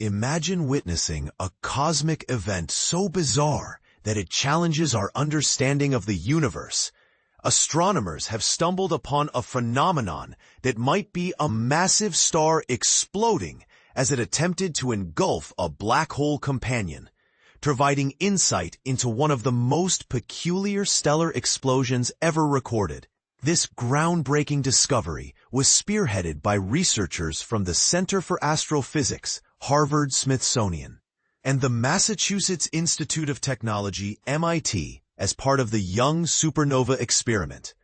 Imagine witnessing a cosmic event so bizarre that it challenges our understanding of the universe. Astronomers have stumbled upon a phenomenon that might be a massive star exploding as it attempted to engulf a black hole companion, providing insight into one of the most peculiar stellar explosions ever recorded. This groundbreaking discovery was spearheaded by researchers from the Center for Astrophysics, Harvard-Smithsonian, and the Massachusetts Institute of Technology, MIT, as part of the Young Supernova experiment.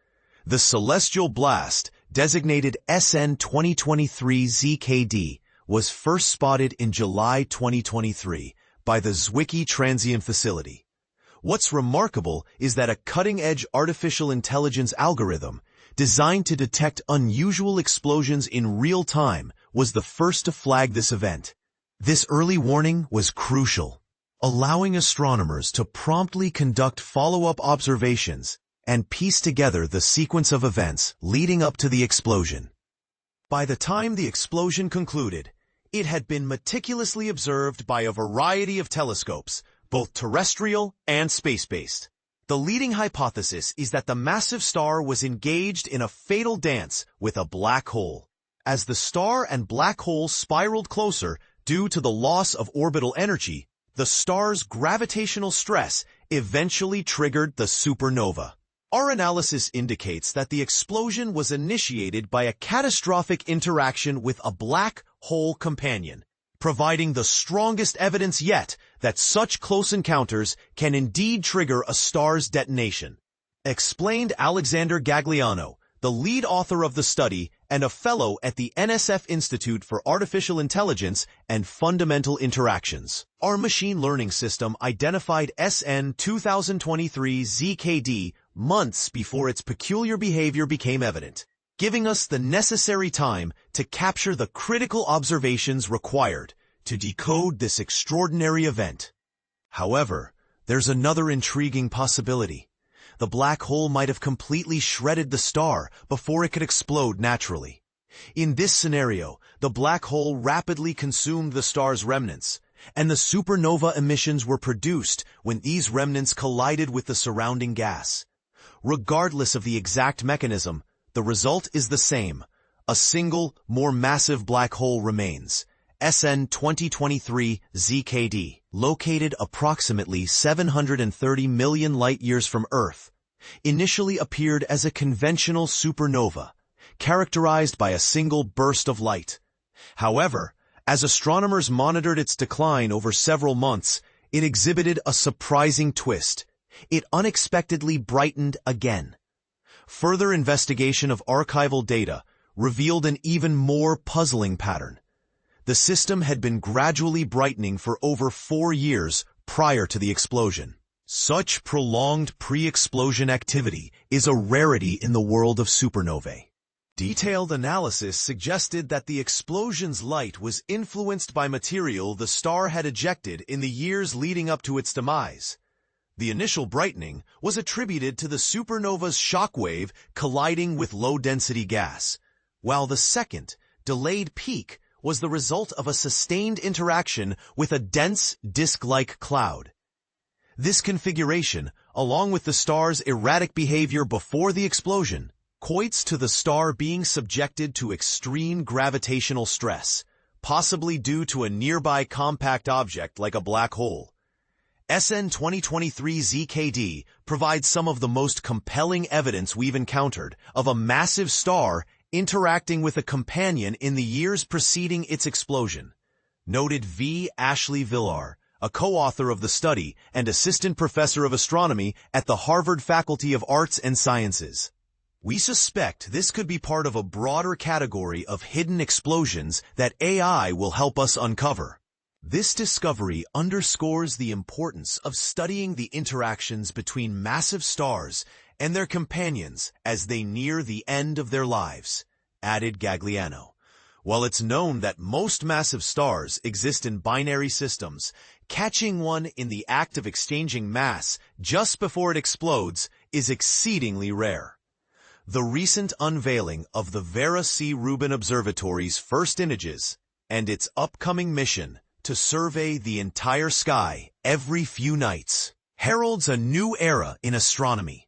The celestial blast, designated SN 2023 ZKD, was first spotted in July 2023 by the Zwicky Transient Facility. What's remarkable is that a cutting-edge artificial intelligence algorithm designed to detect unusual explosions in real time was the first to flag this event. This early warning was crucial, allowing astronomers to promptly conduct follow-up observations and piece together the sequence of events leading up to the explosion. By the time the explosion concluded, it had been meticulously observed by a variety of telescopes, both terrestrial and space-based. The leading hypothesis is that the massive star was engaged in a fatal dance with a black hole. As the star and black hole spiraled closer due to the loss of orbital energy, the star's gravitational stress eventually triggered the supernova. Our analysis indicates that the explosion was initiated by a catastrophic interaction with a black hole companion, providing the strongest evidence yet that such close encounters can indeed trigger a star's detonation, explained Alexander Gagliano, the lead author of the study and a fellow at the NSF Institute for Artificial Intelligence and Fundamental Interactions. Our machine learning system identified SN 2023 ZKD months before its peculiar behavior became evident, giving us the necessary time to capture the critical observations required to decode this extraordinary event. However, there's another intriguing possibility. The black hole might have completely shredded the star before it could explode naturally. In this scenario, the black hole rapidly consumed the star's remnants, and the supernova emissions were produced when these remnants collided with the surrounding gas. Regardless of the exact mechanism, the result is the same. A single, more massive black hole remains. SN 2023 ZKD, located approximately 730 million light-years from Earth, initially appeared as a conventional supernova, characterized by a single burst of light. However, as astronomers monitored its decline over several months, it exhibited a surprising twist. It unexpectedly brightened again. Further investigation of archival data revealed an even more puzzling pattern. The system had been gradually brightening for over 4 years prior to the explosion. Such prolonged pre-explosion activity is a rarity in the world of supernovae. Detailed analysis suggested that the explosion's light was influenced by material the star had ejected in the years leading up to its demise. The initial brightening was attributed to the supernova's shockwave colliding with low-density gas, while the second, delayed peak was the result of a sustained interaction with a dense, disk-like cloud. This configuration, along with the star's erratic behavior before the explosion, points to the star being subjected to extreme gravitational stress, possibly due to a nearby compact object like a black hole. SN 2023 ZKD provides some of the most compelling evidence we've encountered of a massive star interacting with a companion in the years preceding its explosion, noted V. Ashley Villar, a co-author of the study and assistant professor of astronomy at the Harvard Faculty of Arts and Sciences. We suspect this could be part of a broader category of hidden explosions that AI will help us uncover. This discovery underscores the importance of studying the interactions between massive stars and their companions as they near the end of their lives, added Gagliano. While it's known that most massive stars exist in binary systems, catching one in the act of exchanging mass just before it explodes is exceedingly rare. The recent unveiling of the Vera C. Rubin Observatory's first images and its upcoming mission to survey the entire sky every few nights heralds a new era in astronomy.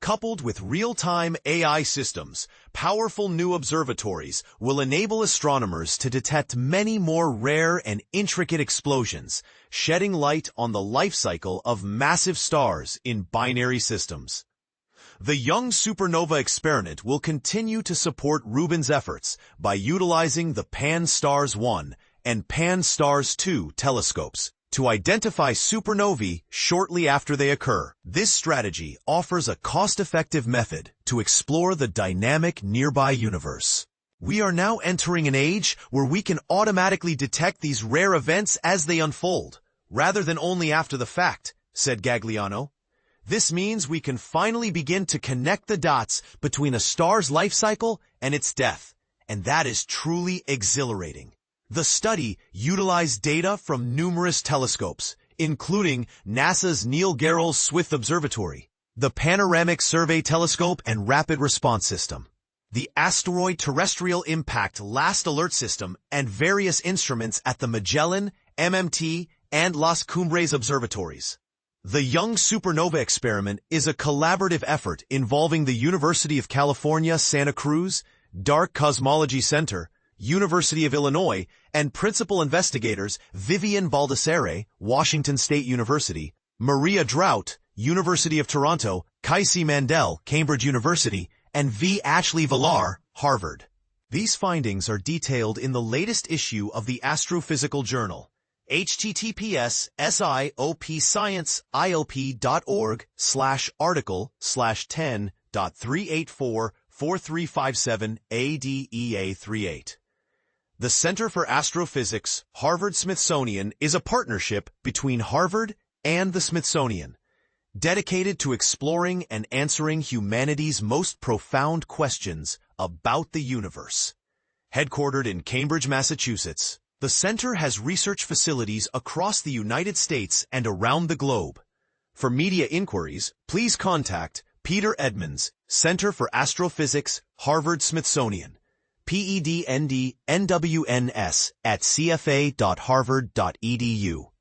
Coupled with real-time AI systems, powerful new observatories will enable astronomers to detect many more rare and intricate explosions, shedding light on the life cycle of massive stars in binary systems. The Young Supernova experiment will continue to support Rubin's efforts by utilizing the Pan-STARRS-1 and Pan-STARRS-2 telescopes to identify supernovae shortly after they occur. This strategy offers a cost-effective method to explore the dynamic nearby universe. We are now entering an age where we can automatically detect these rare events as they unfold, rather than only after the fact, said Gagliano. This means we can finally begin to connect the dots between a star's life cycle and its death, and that is truly exhilarating. The study utilized data from numerous telescopes, including NASA's Neil Gehrels Swift Observatory, the Panoramic Survey Telescope and Rapid Response System, the Asteroid Terrestrial Impact Last Alert System, and various instruments at the Magellan, MMT, and Las Cumbres observatories. The Young Supernova experiment is a collaborative effort involving the University of California, Santa Cruz, Dark Cosmology Center, University of Illinois, and principal investigators Vivian Baldessare, Washington State University, Maria Drought, University of Toronto, Kaisi Mandel, Cambridge University, and V. Ashley Villar, Harvard. These findings are detailed in the latest issue of the Astrophysical Journal, https://opscience.ilp.org/article/10.3844357 ADEA38. The Center for Astrophysics, Harvard-Smithsonian, is a partnership between Harvard and the Smithsonian, dedicated to exploring and answering humanity's most profound questions about the universe. Headquartered in Cambridge, Massachusetts, the center has research facilities across the United States and around the globe. For media inquiries, please contact Peter Edmonds, Center for Astrophysics, Harvard-Smithsonian, PEDND NWNS @cfa.harvard.edu.